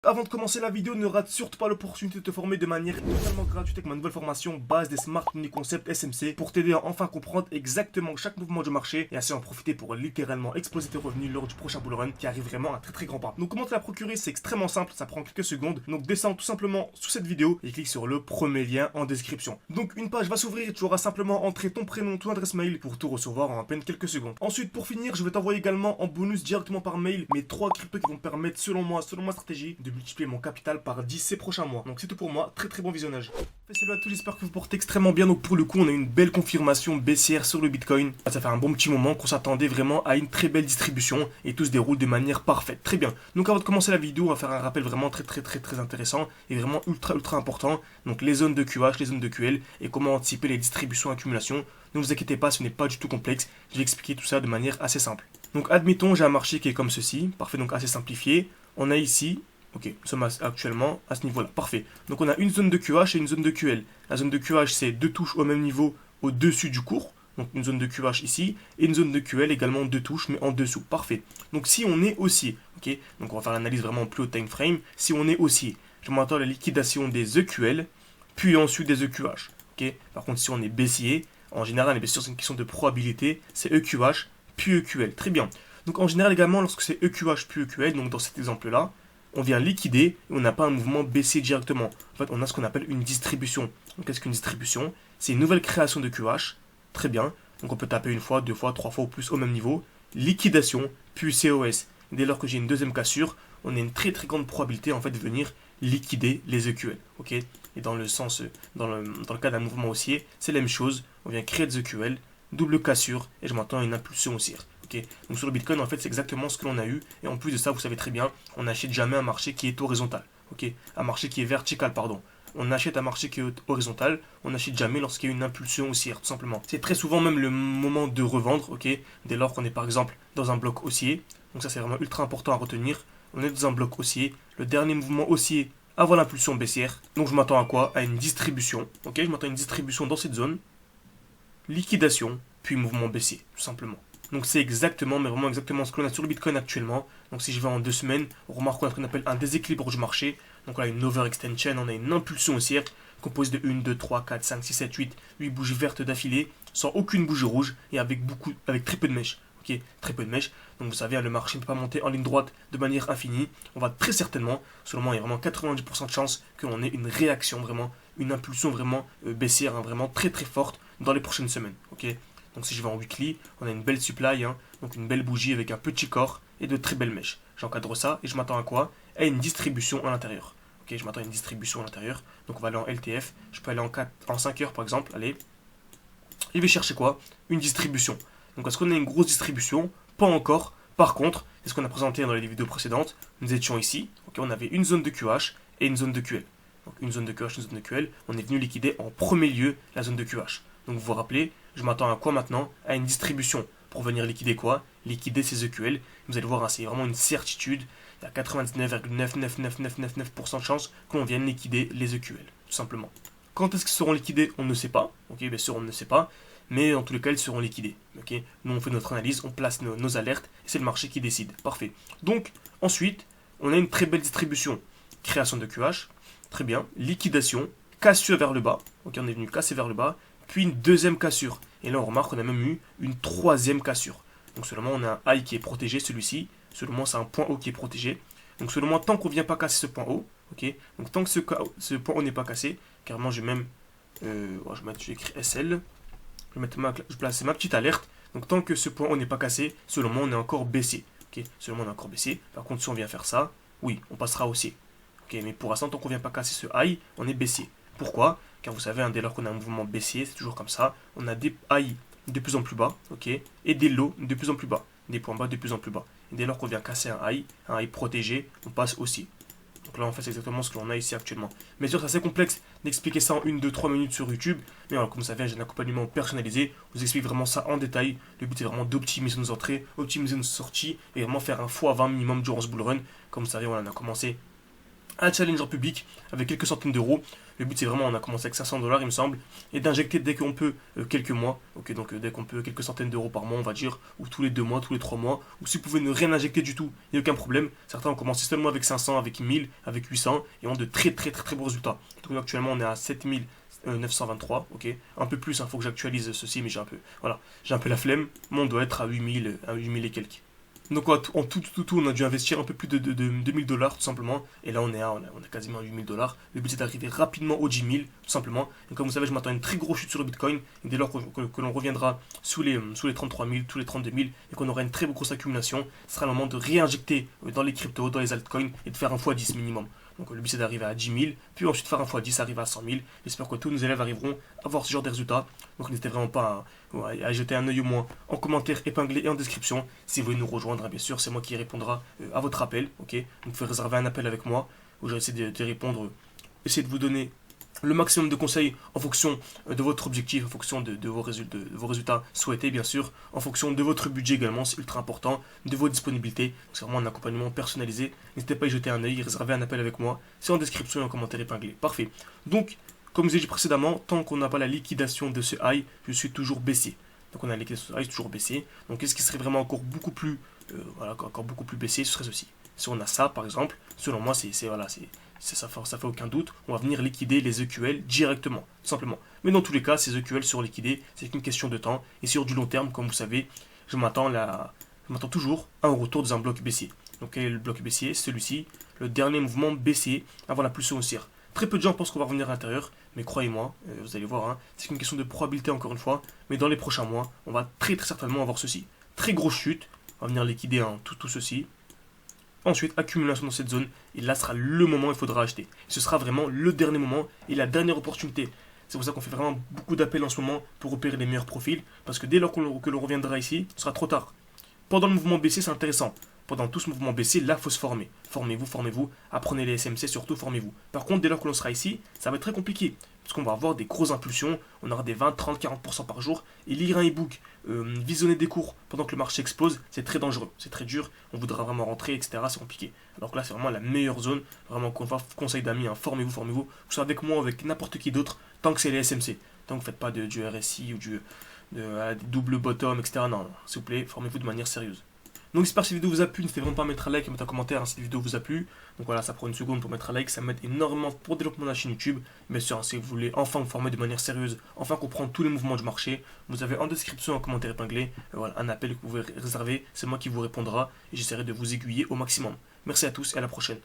avant de commencer la vidéo, ne rate surtout pas l'opportunité de te former de manière totalement gratuite avec ma nouvelle formation base des Smart Money Concept SMC pour t'aider à enfin comprendre exactement chaque mouvement du marché et ainsi en profiter pour littéralement exploser tes revenus lors du prochain bull run qui arrive vraiment à très très grand pas. Donc comment te la procurer, c'est extrêmement simple, ça prend quelques secondes. Donc descends tout simplement sous cette vidéo et clique sur le premier lien en description. Donc une page va s'ouvrir et tu auras simplement entré ton prénom, ton adresse mail pour tout recevoir en à peine quelques secondes. Ensuite pour finir, je vais t'envoyer également en bonus directement par mail mes 3 cryptos qui vont permettre selon moi, selon ma stratégie, de multiplier mon capital par 10 ces prochains mois. Donc c'est tout pour moi, très très bon visionnage. Salut à tous, j'espère que vous portez extrêmement bien. Donc pour le coup, on a une belle confirmation baissière sur le Bitcoin. Ça fait un bon petit moment qu'on s'attendait vraiment à une très belle distribution et tout se déroule de manière parfaite. Très bien. Donc avant de commencer la vidéo, on va faire un rappel vraiment très intéressant et vraiment ultra important. Donc les zones de QH, les zones de QL et comment anticiper les distributions accumulation. Ne vous inquiétez pas, ce n'est pas du tout complexe. Je vais expliquer tout ça de manière assez simple. Donc admettons, j'ai un marché qui est comme ceci. Parfait, donc assez simplifié. On a ici... Ok, nous sommes actuellement à ce niveau-là. Parfait. Donc on a une zone de QH et une zone de QL. La zone de QH, c'est deux touches au même niveau au-dessus du cours. Donc une zone de QH ici. Et une zone de QL également deux touches, mais en dessous. Parfait. Donc si on est haussier, ok, donc on va faire l'analyse vraiment plus haut time frame. Si on est haussier, je m'attends à la liquidation des EQL, puis ensuite des EQH. Ok. Par contre, si on est baissier, en général, les baissières, c'est une question de probabilité. C'est EQH, puis EQL. Très bien. Donc en général également, lorsque c'est EQH, puis EQL, donc dans cet exemple-là, on vient liquider et on n'a pas un mouvement baissier directement. En fait, on a ce qu'on appelle une distribution. Donc, qu'est-ce qu'une distribution? C'est une nouvelle création de QH. Très bien. Donc, on peut taper une fois, deux fois, trois fois ou plus au même niveau. Liquidation, puis COS. Dès lors que j'ai une deuxième cassure, on a une très grande probabilité en fait de venir liquider les EQL. Ok. Et dans le sens, dans le cas d'un mouvement haussier, c'est la même chose. On vient créer des EQL, double cassure et je m'attends à une impulsion haussière. Okay. Donc sur le Bitcoin, en fait, c'est exactement ce que l'on a eu. Et en plus de ça, vous savez très bien, on n'achète jamais un marché qui est horizontal. Okay. Un marché qui est vertical, pardon. On achète un marché qui est horizontal, on n'achète jamais lorsqu'il y a une impulsion haussière, tout simplement. C'est très souvent même le moment de revendre, ok, dès lors qu'on est par exemple dans un bloc haussier. Donc ça, c'est vraiment ultra important à retenir. On est dans un bloc haussier, le dernier mouvement haussier avant l'impulsion baissière. Donc je m'attends à quoi? À une distribution. Ok, je m'attends à une distribution dans cette zone. Liquidation, puis mouvement baissier, tout simplement. Donc c'est exactement, mais vraiment exactement ce que l'on a sur le Bitcoin actuellement. Donc si je vais en 2 semaines, on remarque qu'on a ce qu'on appelle un déséquilibre du marché. Donc on a une overextension, on a une impulsion haussière composée de 1, 2, 3, 4, 5, 6, 7, 8 bougies vertes d'affilée, sans aucune bougie rouge et avec très peu de mèches. Ok, très peu de mèches. Donc vous savez, le marché ne peut pas monter en ligne droite de manière infinie. On va très certainement, selon moi, il y a vraiment 90% de chances que l'on ait une réaction vraiment, une impulsion vraiment baissière, hein, vraiment très forte dans les prochaines semaines. Ok. Donc si je vais en weekly, on a une belle supply, hein, donc une belle bougie avec un petit corps et de très belles mèches. J'encadre ça et je m'attends à quoi? À une distribution à l'intérieur. Ok, je m'attends à une distribution à l'intérieur. Donc on va aller en LTF, je peux aller en 5 heures par exemple, allez. Je vais chercher quoi? Une distribution. Donc est-ce qu'on a une grosse distribution? Pas encore. Par contre, c'est ce qu'on a présenté dans les vidéos précédentes. Nous étions ici, okay, on avait une zone de QH et une zone de QL. Donc une zone de QH, une zone de QL, on est venu liquider en premier lieu la zone de QH. Donc vous vous rappelez, je m'attends à quoi maintenant? À une distribution. Pour venir liquider quoi? Liquider ces EQL. Vous allez voir, hein, c'est vraiment une certitude. Il y a 99,99999% de chances qu'on vienne liquider les EQL, tout simplement. Quand est-ce qu'ils seront liquidés? On ne sait pas. Ok, bien sûr, on ne sait pas. Mais en tous les cas, ils seront liquidés. Okay, nous, on fait notre analyse, on place nos alertes, et c'est le marché qui décide. Parfait. Donc, ensuite, on a une très belle distribution. Création de QH, très bien. Liquidation, cassure vers le bas. Ok, on est venu casser vers le bas. Puis une deuxième cassure. Et là, on remarque qu'on a même eu une troisième cassure. Donc seulement, on a un high qui est protégé, celui-ci. Selon c'est un point haut qui est protégé. Donc seulement, tant qu'on ne vient pas casser ce point haut, ok. Donc tant que ce point haut n'est pas cassé, carrément, je vais même, je vais écrire SL. Je vais placer ma petite alerte. Donc tant que ce point haut n'est pas cassé, selon moi, on est encore baissé. Ok. Selon moi, on est encore baissé. Par contre, si on vient faire ça, oui, on passera haussier. Ok. Mais pour l'instant, tant qu'on ne vient pas casser ce high, on est baissier. Pourquoi? Car vous savez, hein, dès lors qu'on a un mouvement baissier, c'est toujours comme ça. On a des highs de plus en plus bas, ok, et des lows de plus en plus bas, des points bas de plus en plus bas. Et dès lors qu'on vient casser un high protégé, on passe aussi. Donc là, en fait, c'est exactement ce que l'on a ici actuellement. Bien sûr, c'est assez complexe d'expliquer ça en 1, 2, 3 minutes sur YouTube. Mais alors, comme vous savez, j'ai un accompagnement personnalisé. Je vous explique vraiment ça en détail. Le but est vraiment d'optimiser nos entrées, optimiser nos sorties et vraiment faire un x20 minimum durant ce bull run. Comme vous savez, on a commencé un challenge en public avec quelques centaines d'euros. Le but c'est vraiment, on a commencé avec 500 dollars il me semble, et d'injecter dès qu'on peut quelques mois, ok, donc dès qu'on peut quelques centaines d'euros par mois on va dire, ou tous les 2 mois, tous les 3 mois, ou si vous pouvez ne rien injecter du tout, il n'y a aucun problème. Certains ont commencé seulement avec 500, avec 1000, avec 800, et ont de très bons résultats. Donc actuellement on est à 7923, ok, un peu plus, il faut que j'actualise ceci, mais j'ai un peu la flemme, mais on doit être à 8000 et quelques. Donc en tout, on a dû investir un peu plus de 2000 dollars tout simplement. Et là on a quasiment à 8000 dollars. Le but c'est d'arriver rapidement aux 10 000 tout simplement. Et comme vous savez, je m'attends à une très grosse chute sur le Bitcoin. Et dès lors que l'on reviendra sous les 33 000, tous les 32 000, et qu'on aura une très grosse accumulation, ce sera le moment de réinjecter dans les cryptos, dans les altcoins, et de faire un x10 minimum. Donc le but c'est d'arriver à 10 000, puis ensuite faire un x10, arriver à 100 000. J'espère que tous nos élèves arriveront à avoir ce genre de résultats. Donc n'hésitez vraiment pas à jeter un œil au moins en commentaire épinglé et en description. Si vous voulez nous rejoindre, bien sûr, c'est moi qui répondra à votre appel. Ok, donc vous pouvez réserver un appel avec moi où je vais essayer de répondre, essayer de vous donner le maximum de conseils en fonction de votre objectif, en fonction de vos résultats souhaités, bien sûr, en fonction de votre budget également, c'est ultra important, de vos disponibilités. C'est vraiment un accompagnement personnalisé. N'hésitez pas à y jeter un œil, réserver un appel avec moi. C'est en description et en commentaire épinglé. Parfait. Donc, comme je vous ai dit précédemment, tant qu'on n'a pas la liquidation de ce high, je suis toujours baissier. Donc on a la liquidation de ce high, toujours baissé. Donc qu'est-ce qui serait vraiment encore beaucoup plus, encore beaucoup plus baissé, ce serait ceci. Si on a ça, par exemple, selon moi, ça fait aucun doute, on va venir liquider les EQL directement, tout simplement. Mais dans tous les cas, ces EQL seront liquidés, c'est qu'une question de temps. Et sur du long terme, comme vous savez, je m'attends toujours à un retour dans un bloc baissier. Donc quel est le bloc baissier? Celui-ci, le dernier mouvement baissier avant la pulsion haussière. Très peu de gens pensent qu'on va revenir à l'intérieur, mais croyez-moi, vous allez voir, hein, c'est qu'une question de probabilité encore une fois, mais dans les prochains mois, on va très certainement avoir ceci. Très grosse chute, on va venir liquider tout ceci. Ensuite, accumulation dans cette zone, et là sera le moment où il faudra acheter. Ce sera vraiment le dernier moment et la dernière opportunité. C'est pour ça qu'on fait vraiment beaucoup d'appels en ce moment pour repérer les meilleurs profils, parce que dès lors que l'on reviendra ici, ce sera trop tard. Pendant le mouvement baissier, c'est intéressant. Pendant tout ce mouvement baissier, là, il faut se former. Formez-vous, apprenez les SMC, surtout formez-vous. Par contre, dès lors que l'on sera ici, ça va être très compliqué. Parce qu'on va avoir des grosses impulsions, on aura des 20, 30, 40% par jour. Et lire un e-book, visionner des cours pendant que le marché explose, c'est très dangereux, c'est très dur. On voudra vraiment rentrer, etc. C'est compliqué. Alors que là, c'est vraiment la meilleure zone. Vraiment, conseil d'amis, hein, formez-vous. Que ce soit avec moi ou avec n'importe qui d'autre, tant que c'est les SMC. Tant que vous ne faites pas du RSI ou du double bottom, etc. Non, s'il vous plaît, formez-vous de manière sérieuse. Donc j'espère que cette vidéo vous a plu, n'hésitez vraiment pas à mettre un like et mettre un commentaire si cette vidéo vous a plu. Donc voilà, ça prend une seconde pour mettre un like, ça m'aide énormément pour le développement de la chaîne YouTube. Bien sûr, si vous voulez enfin vous former de manière sérieuse, enfin comprendre tous les mouvements du marché, vous avez en description un commentaire épinglé, voilà, un appel que vous pouvez réserver, c'est moi qui vous répondra et j'essaierai de vous aiguiller au maximum. Merci à tous et à la prochaine.